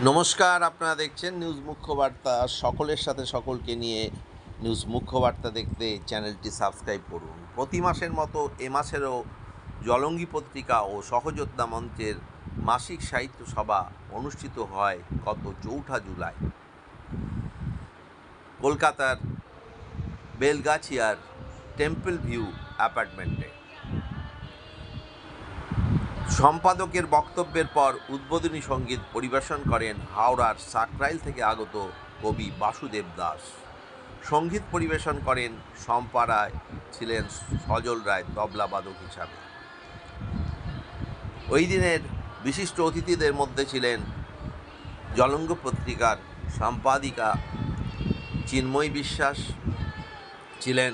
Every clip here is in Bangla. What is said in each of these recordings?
নমস্কার, আপনারা দেখছেন নিউজ মুখ্য বার্তা। সকলের সাথে সকলকে নিয়ে নিউজ মুখ্য বার্তা দেখতে চ্যানেলটি সাবস্ক্রাইব করুন। প্রতি মাসের মতো এ মাসেরও জলঙ্গি পত্রিকা ও সহযোদ্ধা মঞ্চের মাসিক সাহিত্য সভা অনুষ্ঠিত হয় গত ৪ জুলাই কলকাতার বেলগাছিয়ার টেম্পল ভিউ অ্যাপার্টমেন্টে। সম্পাদকের বক্তব্যের পর উদ্বোধনী সঙ্গীত পরিবেশন করেন হাওড়ার সাকরাইল থেকে আগত কবি বাসুদেব দাস। সঙ্গীত পরিবেশন করেন শম্পা রায়, ছিলেন সজল রায় তবলাবাদক হিসাবে। ওই দিনের বিশিষ্ট অতিথিদের মধ্যে ছিলেন জলঙ্গি পত্রিকার সম্পাদিকা চিন্ময়ী বিশ্বাস, ছিলেন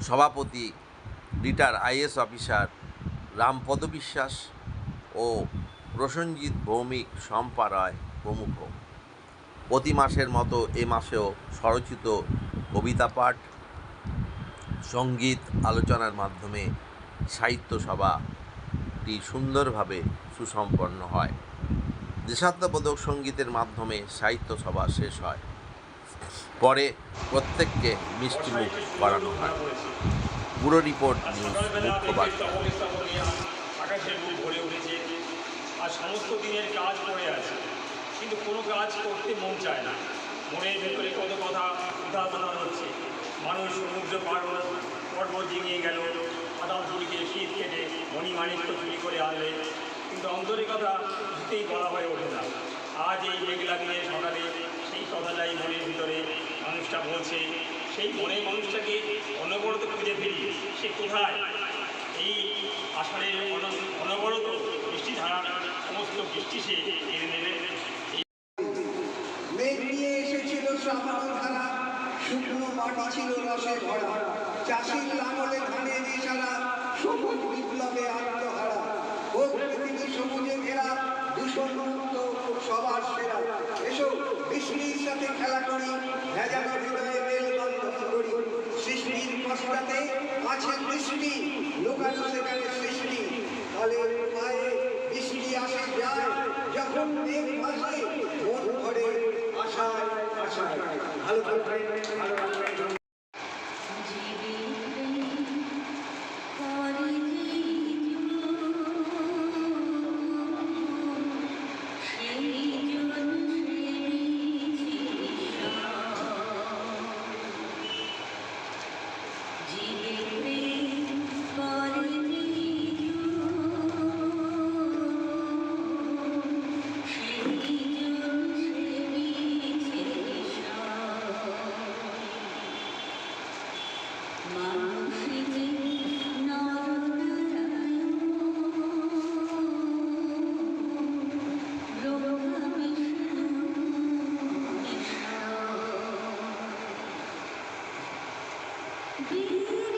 সভাপতি রিটায়ার্ড আইএএস অফিসার রামপদ বিশ্বাস ও প্রসেনজিৎ ভৌমিক, শম্পা রায় প্রমুখ। প্রতি মাসের মতো এ মাসেও স্বরচিত কবিতা পাঠ, সঙ্গীত, আলোচনার মাধ্যমে সাহিত্য সভাটি সুন্দরভাবে সুসম্পন্ন হয়। দেশাত্মবোধক সঙ্গীতের মাধ্যমে সাহিত্য সভা শেষ হয়। পরে প্রত্যেককে মিষ্টিমুখ করানো হয়। পুরো রিপোর্ট নিউজ মুখ্য বার্তা। আকাশের বুক ভরে উঠেছে আর সমস্ত দিনের কাজ পড়ে আছে, কিন্তু কোনো কাজ করতে মন চায় না। মনের ভেতরে কত কথা উঠাপাতা হচ্ছে। মানুষ সমুদ্র পার পর্বত ডিঙিয়ে গেল, পাতাল চুরিকে শীত কেটে মণিমাণিক্য চুরি করে আনলে, কিন্তু অন্তরের কথা কিছুতেই বলা হয়ে ওঠে না। আজ এই মেঘলা দিনের সকালে সেই কথাটাই মনের ভিতরে মানুষটা বলছে। সেই মনের মানুষটাকে অনবরত খুঁজে ফিরি, সে কোথায়? এই আষাঢ়ের অনবরত বৃষ্টি ধারা সমস্ত বৃষ্টি সে কেড়ে নেবে। মেঘ নিয়ে এসেছিল শ্রাবণ ধারা, শুকনো মাটি ছিল রসে ভরা, চাষির লাঙলে ধানের ইশারা, সবুজ বিপ্লবে আত্মহারা। ও পৃথিবী সবুজে ঘেরা, দূষণ মুক্ত সবার সেরা। এসো বৃষ্টির সাথে খেলা করি, ভেজানো হৃদয়ে মেলবন্ধন করি। সৃষ্টির পশ্চাতে আছে বৃষ্টি, লুকানো সেখানে সৃষ্টি। ফলের মায়ে বৃষ্টি আসে যায়, যখন মেঘ ভাসে মন ভরে আশায় আশায়। ভালো থাকবেন, ভালো থাকবেন। Be